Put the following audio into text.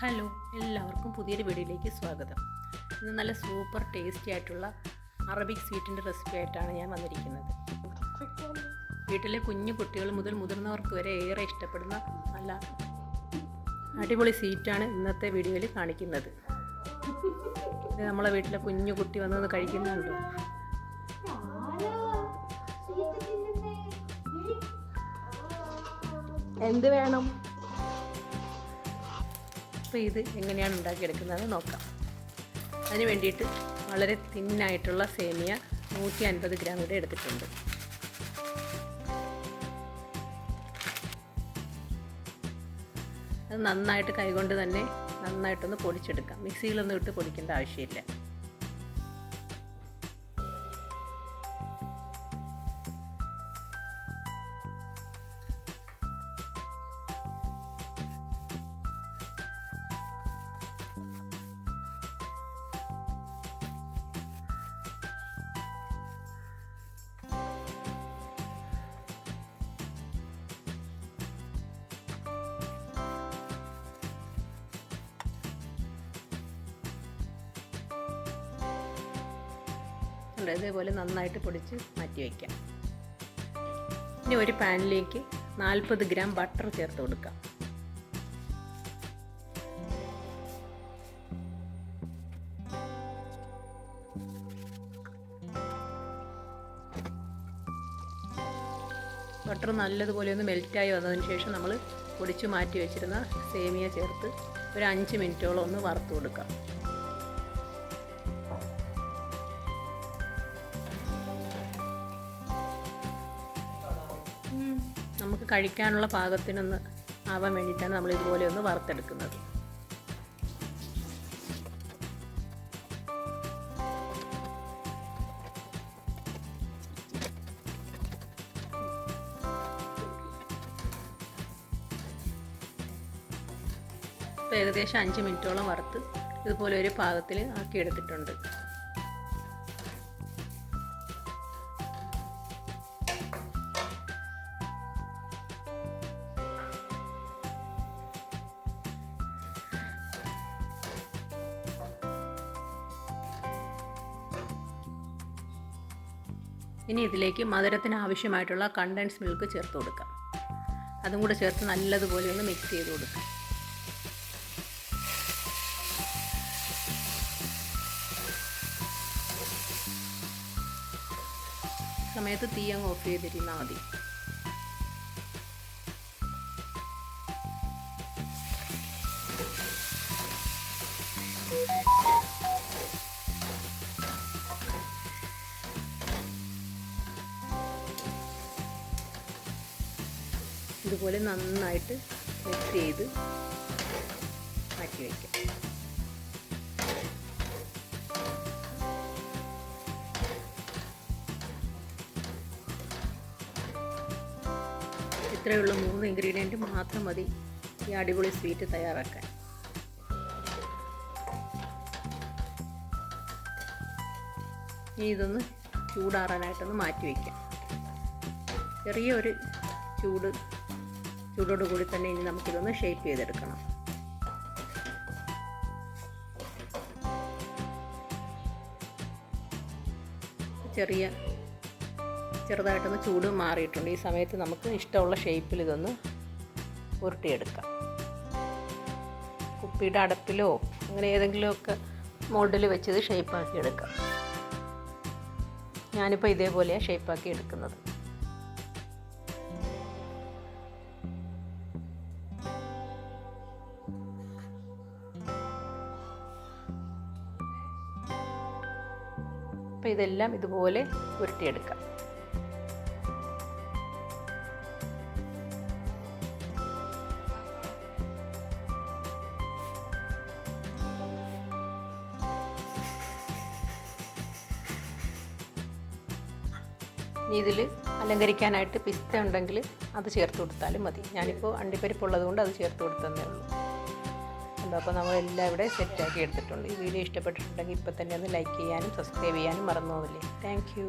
Hello, എല്ലാവർക്കും പുതിയൊരു വീഡിയോയിലേക്ക് സ്വാഗതം. ഇന്ന് നല്ല സൂപ്പർ ടേസ്റ്റി ആയിട്ടുള്ള അറബിക് സ്വീറ്റിൻ്റെ റെസിപ്പി ആയിട്ടാണ് ഞാൻ വന്നിരിക്കുന്നത്. വീട്ടിലെ കുഞ്ഞു കുട്ടികൾ മുതൽ മുതിർന്നവർക്ക് വരെ ഏറെ ഇഷ്ടപ്പെടുന്ന നല്ല അടിപൊളി സ്വീറ്റാണ് ഇന്നത്തെ വീഡിയോയിൽ കാണിക്കുന്നത്. ഇത് നമ്മളെ വീട്ടിലെ കുഞ്ഞു കുട്ടി വന്നത് കഴിക്കുന്നുണ്ടോ? എന്ത് വേണം? അപ്പോൾ ഇത് എങ്ങനെയാണ് ഉണ്ടാക്കിയെടുക്കുന്നത് നോക്കാം. അതിന് വേണ്ടിയിട്ട് വളരെ തിന്നായിട്ടുള്ള സേമിയ 150 ഗ്രാം ഇവിടെ എടുത്തിട്ടുണ്ട്. അത് നന്നായിട്ട് കൈകൊണ്ട് തന്നെ നന്നായിട്ടൊന്ന് പൊടിച്ചെടുക്കാം. മിക്സിയിലൊന്നും ഇട്ട് പൊടിക്കേണ്ട ആവശ്യമില്ല. ഇതേപോലെ നന്നായിട്ട് പൊടിച്ച് മാറ്റി വയ്ക്കാം. ഇനി ഒരു പാനിലേക്ക് 40 ഗ്രാം ബട്ടർ ചേർത്ത് കൊടുക്കാം. ബട്ടർ നല്ലതുപോലെ ഒന്ന് മെൽറ്റായി വന്നതിന് ശേഷം നമ്മൾ പൊടിച്ച് മാറ്റി വെച്ചിരുന്ന സേമിയ ചേർത്ത് ഒരു 5 മിനിറ്റോളം ഒന്ന് വറുത്ത് കൊടുക്കാം. നമുക്ക് കഴിക്കാനുള്ള പാകത്തിനൊന്ന് ആവാൻ വേണ്ടിയിട്ടാണ് നമ്മൾ ഇതുപോലെ ഒന്ന് വറുത്തെടുക്കുന്നത്. ഇപ്പോൾ ഏകദേശം 5 മിനിറ്റോളം വറുത്ത് ഇതുപോലെ ഒരു പാകത്തിൽ ആക്കിയെടുത്തിട്ടുണ്ട്. ഇനി ഇതിലേക്ക് മധുരത്തിന് ആവശ്യമായിട്ടുള്ള കണ്ടൻസ് മിൽക്ക് ചേർത്ത് കൊടുക്കാം. അതും കൂടെ ചേർത്ത് നല്ലതുപോലെ ഒന്ന് മിക്സ് ചെയ്ത് കൊടുക്കാം. സമയത്ത് തീ അങ്ങ് ഓഫ് ചെയ്തിരുന്നാൽ മതി. ഇതുപോലെ നന്നായിട്ട് മിക്സ് ചെയ്ത് മാറ്റി വയ്ക്കാം. ഇത്രയുള്ള 3 ഇൻഗ്രീഡിയൻറ്റ് മാത്രം മതി ഈ അടിപൊളി സ്വീറ്റ് തയ്യാറാക്കാൻ. ഇനി ഇതൊന്ന് ചൂടാറാനായിട്ടൊന്ന് മാറ്റി വയ്ക്കാം. ചെറിയൊരു ചൂടോട് കൂടി തന്നെ ഇനി നമുക്കിതൊന്ന് ഷേപ്പ് ചെയ്തെടുക്കണം. ചെറുതായിട്ടൊന്ന് ചൂട് മാറിയിട്ടുണ്ട്. ഈ സമയത്ത് നമുക്ക് ഇഷ്ടമുള്ള ഷേപ്പിൽ ഇതൊന്ന് ഉരുട്ടിയെടുക്കാം. കുപ്പിയുടെ അടപ്പിലോ അങ്ങനെ ഏതെങ്കിലുമൊക്കെ മോൾഡിൽ വെച്ചത് ഷേപ്പാക്കി എടുക്കാം. ഞാനിപ്പോൾ ഇതേപോലെയാണ് ഷേപ്പാക്കി എടുക്കുന്നത്. അപ്പോൾ ഇതെല്ലാം ഇതുപോലെ ഉരുട്ടിയെടുക്കാം. ഇതിൽ അലങ്കരിക്കാനായിട്ട് പിസ്ത ഉണ്ടെങ്കിൽ അത് ചേർത്ത് കൊടുത്താലും മതി. ഞാനിപ്പോൾ അണ്ടിപ്പരിപ്പുള്ളത് കൊണ്ട് അത് ചേർത്ത് കൊടുത്തതേ ഉള്ളൂ. അപ്പോൾ നമ്മളെല്ലാം ഇവിടെ സെറ്റാക്കി എടുത്തിട്ടുണ്ട്. ഈ വീഡിയോ ഇഷ്ടപ്പെട്ടിട്ടുണ്ടെങ്കിൽ ഇപ്പോൾ തന്നെ ഒന്ന് ലൈക്ക് ചെയ്യാനും സബ്സ്ക്രൈബ് ചെയ്യാനും മറന്നു പോവില്ലേ. Thank you.